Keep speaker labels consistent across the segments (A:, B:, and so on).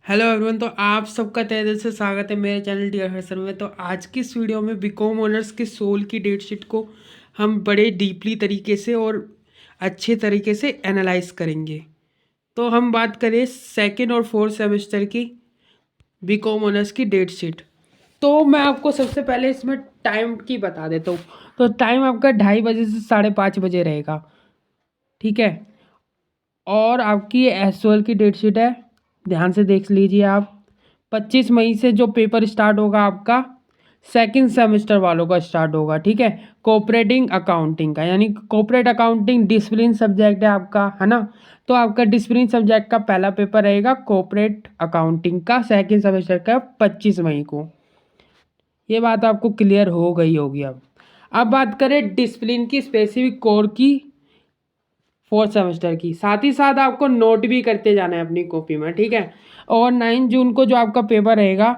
A: Hello everyone. तो आप सबका तहे दिल से स्वागत है मेरे चैनल डियर हसन में। तो आज की इस वीडियो में बीकॉम ऑनर्स के सोल की डेट शीट को हम बड़े डीपली तरीके से और अच्छे तरीके से एनालाइज करेंगे। तो हम बात करें सेकेंड और फोर्थ सेमेस्टर की बीकॉम ऑनर्स की डेट शीट। तो मैं आपको सबसे पहले इसमें टाइम की बता देता हूँ। तो टाइम आपका 2:30 बजे से 5:30 बजे रहेगा, ठीक है। और आपकी एसओएल की डेट शीट है, ध्यान से देख लीजिए आप। 25 मई से जो पेपर स्टार्ट होगा आपका सेकंड सेमेस्टर वालों का स्टार्ट होगा, ठीक है। कोऑपरेटिंग अकाउंटिंग का, यानी कोऑपरेट अकाउंटिंग डिसिप्लिन सब्जेक्ट है आपका, है ना। तो आपका डिसिप्लिन सब्जेक्ट का पहला पेपर रहेगा कोऑपरेट अकाउंटिंग का सेकंड सेमेस्टर का 25 मई को। ये बात आपको क्लियर हो गई होगी। अब बात करें डिसिप्लिन की स्पेसिफिक कोर की फोर्थ सेमेस्टर की, साथ ही साथ आपको नोट भी करते जाना है अपनी कॉपी में, ठीक है। और 9 जून को जो आपका पेपर रहेगा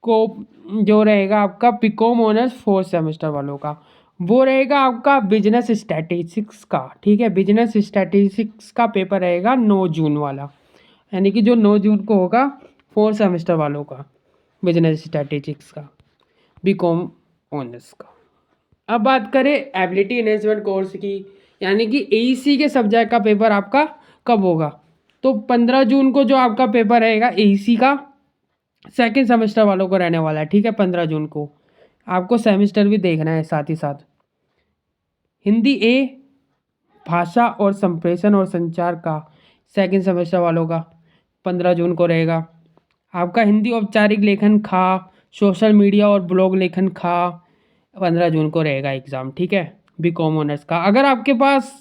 A: को जो रहेगा आपका बीकॉम ऑनर्स फोर्थ सेमेस्टर वालों का, वो रहेगा आपका बिजनेस स्टैटिस्टिक्स का, ठीक है। बिजनेस स्टैटिस्टिक्स का पेपर रहेगा 9 जून वाला, यानी कि जो 9 जून को होगा फोर्थ सेमेस्टर वालों का बिजनेस स्टैटिस्टिक्स का बीकॉम ऑनर्स का। अब बात करें एबिलिटी एनहेंसमेंट कोर्स की, यानी कि एईसी के सब्जेक्ट का पेपर आपका कब होगा। तो 15 जून को जो आपका पेपर रहेगा एईसी का सेकंड सेमेस्टर वालों को रहने वाला है, ठीक है। 15 जून को आपको सेमेस्टर भी देखना है साथ ही साथ। हिंदी ए भाषा और संप्रेषण और संचार का सेकंड सेमेस्टर वालों का 15 जून को रहेगा। आपका हिंदी औपचारिक लेखन खा, सोशल मीडिया और ब्लॉग लेखन खा 15 जून को रहेगा एग्ज़ाम, ठीक है, बीकॉम ऑनर्स का। अगर आपके पास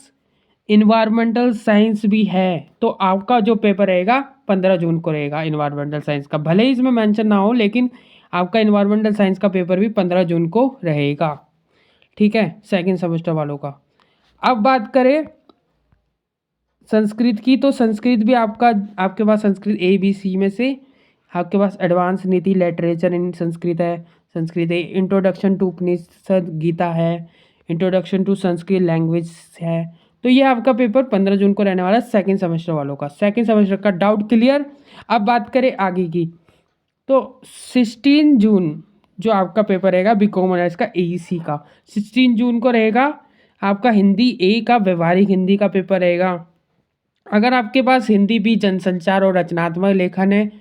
A: इन्वायरमेंटल साइंस भी है तो आपका जो पेपर रहेगा 15 जून को रहेगा इन्वायरमेंटल साइंस का। भले ही इसमें मेंशन ना हो, लेकिन आपका इन्वायरमेंटल साइंस का पेपर भी 15 जून को रहेगा, ठीक है, सेकेंड सेमेस्टर वालों का। अब बात करें संस्कृत की, तो संस्कृत भी आपके पास संस्कृत ए बी सी में से आपके पास एडवांस नीति लिटरेचर इन संस्कृत है, संस्कृत है। इंट्रोडक्शन टू उपनिषद गीता है, इंट्रोडक्शन टू संस्कृत लैंग्वेज है। तो ये आपका पेपर 15 जून को रहने वाला है सेकेंड सेमेस्टर वालों का, सेकेंड सेमेस्टर का। Doubt clear. अब बात करें आगे की, तो 16 जून जो आपका पेपर रहेगा बीकॉम ऑनर्स का एईसी का, 16 जून को रहेगा आपका हिंदी ए का व्यवहारिक हिंदी का पेपर रहेगा। अगर आपके पास हिंदी भी जनसंचार और रचनात्मक लेखन है,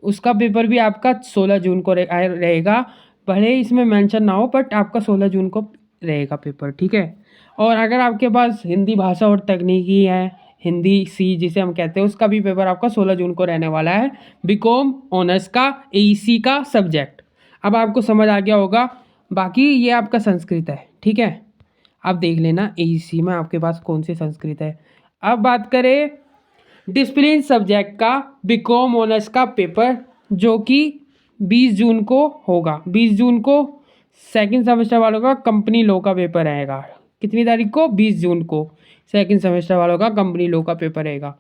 A: उसका पेपर भी आपका 16 जून को रहेगा। भले ही इसमें मेंशन ना हो, बट आपका 16 जून को रहेगा पेपर, ठीक है। और अगर आपके पास हिंदी भाषा और तकनीकी है, हिंदी सी जिसे हम कहते हैं, उसका भी पेपर आपका 16 जून को रहने वाला है बीकॉम ऑनर्स का एईसी का सब्जेक्ट। अब आपको समझ आ गया होगा। बाकी ये आपका संस्कृत है, ठीक है। आप देख लेना एईसी में आपके पास कौन सी संस्कृत है। अब बात करें डिसिप्लिन सब्जेक्ट का बीकॉम ऑनर्स का पेपर, जो कि 20 जून को होगा। 20 जून को सेकंड सेमेस्टर वालों का कंपनी लॉ का पेपर रहेगा। कितनी तारीख को? 20 जून को सेकंड सेमेस्टर वालों का कंपनी लॉ का पेपर रहेगा।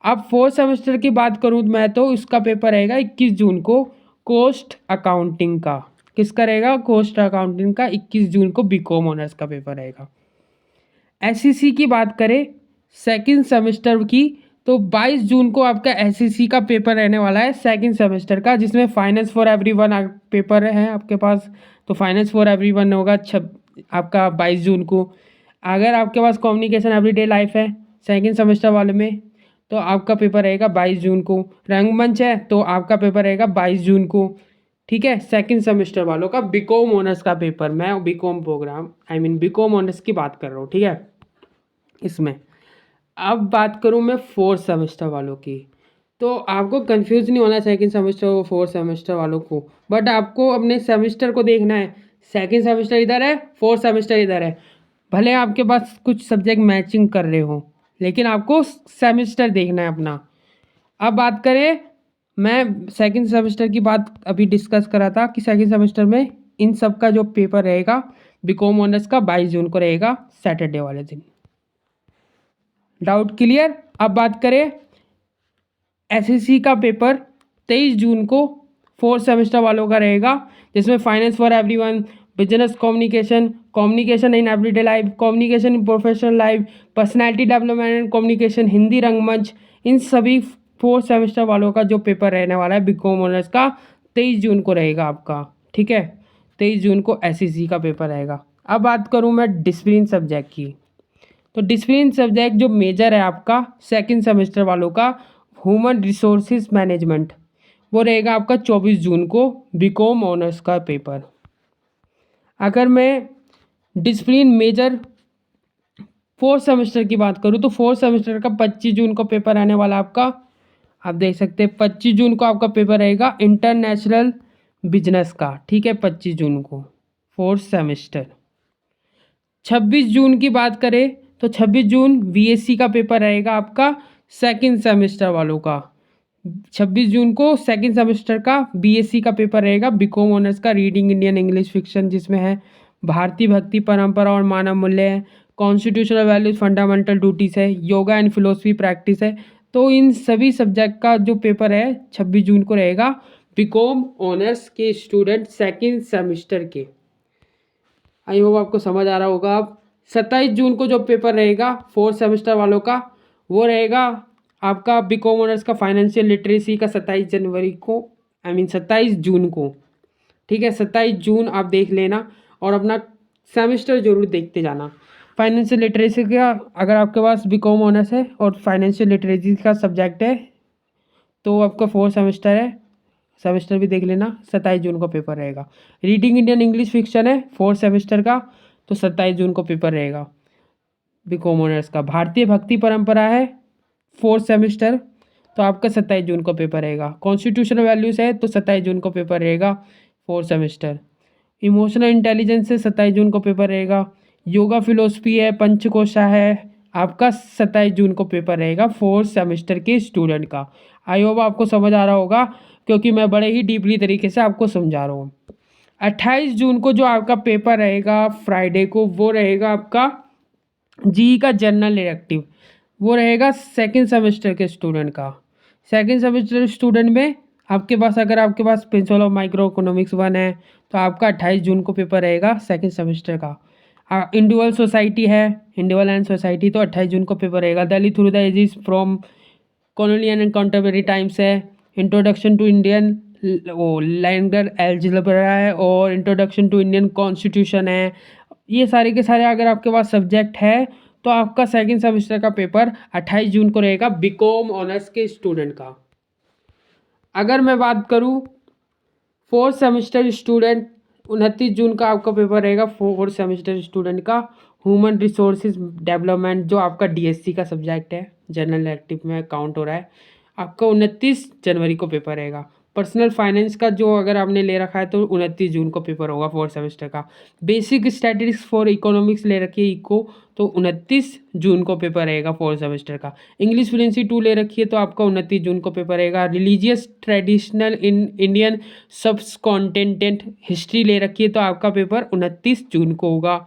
A: अब फोर्थ सेमेस्टर की बात करूँ मैं, तो इसका पेपर रहेगा 21 जून को कॉस्ट अकाउंटिंग का। किसका रहेगा? कॉस्ट अकाउंटिंग का 21 जून को बीकॉम ऑनर्स का पेपर रहेगा। एसईसी की बात करें सेकंड सेमेस्टर की, तो 22 जून को आपका एसईसी का पेपर रहने वाला है सेकंड सेमेस्टर का, जिसमें फाइनेंस फॉर एवरीवन पेपर है आपके पास। तो फाइनेंस फॉर एवरीवन होगा आपका 22 जून को। अगर आपके पास कम्युनिकेशन एवरीडे लाइफ है सेकंड सेमेस्टर वाले में, तो आपका पेपर रहेगा 22 जून को। रंगमंच है तो आपका पेपर रहेगा 22 जून को, ठीक है, सेकंड सेमेस्टर वालों का बीकॉम ऑनर्स का पेपर। मैं बीकॉम प्रोग्राम बीकॉम ऑनर्स की बात कर रहा हूँ, ठीक है, इसमें। अब बात करूँ मैं फोर्थ सेमेस्टर वालों की, तो आपको कंफ्यूज नहीं होना सेकंड सेमेस्टर और फोर्थ सेमेस्टर वालों को, बट आपको अपने सेमेस्टर को देखना है। सेकंड सेमेस्टर इधर है, फोर्थ सेमेस्टर इधर है। भले आपके पास कुछ सब्जेक्ट मैचिंग कर रहे हो, लेकिन आपको सेमेस्टर देखना है अपना। अब बात करें, मैं सेकंड सेमेस्टर की बात अभी डिस्कस करा था कि सेकंड सेमेस्टर में इन सब का जो पेपर रहेगा बीकॉम ऑनर्स का 22 जून को रहेगा, सैटरडे वाले दिन। Doubt clear. अब बात करें एसएससी का पेपर 23 जून को फोर्थ सेमेस्टर वालों का रहेगा, जिसमें finance for everyone, business communication, communication in everyday life, communication in professional life, personality development and communication, Hindi रंगमंच, इन सभी फोर्थ सेमेस्टर वालों का जो पेपर रहने वाला है बीकॉम ऑनर्स का 23 जून को रहेगा आपका, ठीक है। 23 जून को एसईसी का पेपर रहेगा। अब बात करूँ मैं डिसिप्लिन सब्जेक्ट की, तो डिसिप्लिन सब्जेक्ट जो मेजर है आपका सेकंड सेमेस्टर वालों का ह्यूमन रिसोर्सेज मैनेजमेंट, वो रहेगा आपका 24 जून को बीकॉम ऑनर्स का पेपर। अगर मैं डिसिप्लिन मेजर फोर्थ सेमेस्टर की बात करूँ तो फोर्थ सेमेस्टर का 25 जून को पेपर आने वाला आपका, आप देख सकते हैं 25 जून को आपका पेपर रहेगा इंटरनेशनल बिजनेस का, ठीक है। 25 जून को फोर्थ सेमेस्टर। 26 जून की बात करें तो 26 जून बीएससी का पेपर रहेगा आपका सेकंड सेमेस्टर वालों का। 26 जून को सेकंड सेमेस्टर का बीएससी का पेपर रहेगा बीकॉम ऑनर्स का, रीडिंग इंडियन इंग्लिश फिक्शन जिसमें है भारतीय भक्ति परंपरा और मानव मूल्य है, कॉन्स्टिट्यूशनल वैल्यूज फंडामेंटल ड्यूटीज है, योगा एंड फिलोसफी प्रैक्टिस है। तो इन सभी सब्जेक्ट का जो पेपर है 26 जून को रहेगा बीकॉम ऑनर्स के स्टूडेंट सेकेंड सेमेस्टर के। आई होप आपको समझ आ रहा होगा। अब 27 जून को जो पेपर रहेगा फोर्थ सेमेस्टर वालों का, वो रहेगा आपका बीकॉम ऑनर्स का फाइनेंशियल लिटरेसी का 27 जनवरी को, 27 जून को, ठीक है। 27 जून आप देख लेना और अपना सेमेस्टर जरूर देखते जाना। फाइनेंशियल लिटरेसी का अगर आपके पास बीकॉम ऑनर्स है और फाइनेंशियल लिटरेसी का सब्जेक्ट है तो आपका फोर्थ सेमेस्टर है, सेमेस्टर भी देख लेना। 27 जून को पेपर रहेगा। रीडिंग इंडियन इंग्लिश फिक्शन है फोर्थ सेमेस्टर का, तो 27 जून को पेपर रहेगा बीकॉम ऑनर्स का। भारतीय भक्ति परंपरा है फोर्थ सेमेस्टर, तो आपका 27 जून को पेपर रहेगा। कॉन्स्टिट्यूशनल वैल्यूज है तो 27 जून को पेपर रहेगा फोर्थ सेमेस्टर। इमोशनल इंटेलिजेंस से 27 जून को पेपर रहेगा। योगा फिलोसफी है, पंचकोशा है, आपका 27 जून को पेपर रहेगा फोर्थ सेमेस्टर के स्टूडेंट का। आई होप आपको समझ आ रहा होगा क्योंकि मैं बड़े ही डीपली तरीके से आपको समझा रहा हूँ। 28 जून को जो आपका पेपर रहेगा फ्राइडे को, वो रहेगा आपका जी का जनरल इलेक्टिव, वो रहेगा सेकंड सेमेस्टर के स्टूडेंट का। सेकंड सेमेस्टर स्टूडेंट में आपके पास अगर आपके पास प्रिंसिपल ऑफ माइक्रो इकोनॉमिक्स 1 है तो आपका 28 जून को पेपर रहेगा सेकंड सेमेस्टर का। इंडिविजुअल सोसाइटी है, इंडिविजुअल एंड सोसाइटी, तो 28 जून को पेपर रहेगा। Delhi through the ages from colonial and contemporary times है। Introduction to Indian linear algebra है और इंट्रोडक्शन टू इंडियन कॉन्स्टिट्यूशन है। ये सारे के सारे अगर आपके पास सब्जेक्ट है तो आपका सेकंड सेमेस्टर का पेपर 28 जून को रहेगा बीकॉम ऑनर्स के स्टूडेंट का। अगर मैं बात करूँ फोर्थ सेमेस्टर स्टूडेंट, 29 जून का आपका पेपर रहेगा फोर्थ सेमेस्टर स्टूडेंट का ह्यूमन रिसोर्सेज डेवलपमेंट, जो आपका डीएससी का सब्जेक्ट है, जनरल इलेक्टिव में काउंट हो रहा है। आपका 29 जनवरी को पेपर रहेगा। पर्सनल फाइनेंस का जो अगर आपने ले रखा है तो 29 जून को पेपर होगा फोर्थ सेमेस्टर का। बेसिक स्टैटिस्टिक्स फॉर इकोनॉमिक्स ले रखी है इको, तो 29 जून को पेपर रहेगा फोर्थ सेमेस्टर का। इंग्लिश फ्लुएंसी 2 ले रखी है तो आपका 29 जून को पेपर रहेगा। Religious traditional in Indian subcontinent history ले रखी है तो आपका पेपर 29 जून को होगा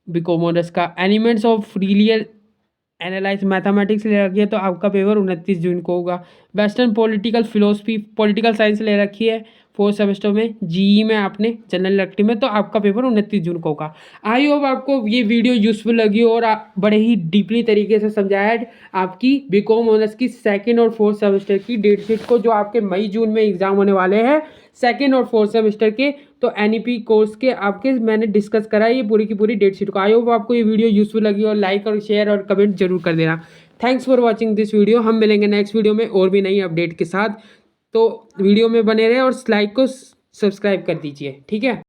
A: बीकॉम ऑनर्स का। एलिमेंट्स ऑफ रिलियल एनालाइज मैथमेटिक्स ले रखी है तो आपका पेपर 29 जून को होगा। Western political philosophy political science ले रखी है फोर्थ सेमेस्टर में, जीई में आपने जनरल इलेक्टिव में, तो आपका पेपर 29 जून को होगा। आई होप आपको ये वीडियो यूजफुल लगी और बड़े ही डीपली तरीके से समझाया है आपकी बीकॉम ऑनर्स की सेकेंड और फोर्थ सेमेस्टर की डेट शीट को, जो आपके मई जून में एग्जाम होने वाले हैं सेकेंड और फोर्थ सेमेस्टर के। तो एनईपी कोर्स के आपके मैंने डिस्कस करा ये पूरी की पूरी डेट शीट को। आई होप आपको ये वीडियो यूजफुल लगी और लाइक और शेयर और कमेंट जरूर कर देना। Thanks for watching this video. हम मिलेंगे नेक्स्ट वीडियो में और भी नई अपडेट के साथ, तो वीडियो में बने रहे और लाइक को सब्सक्राइब कर दीजिए, ठीक है।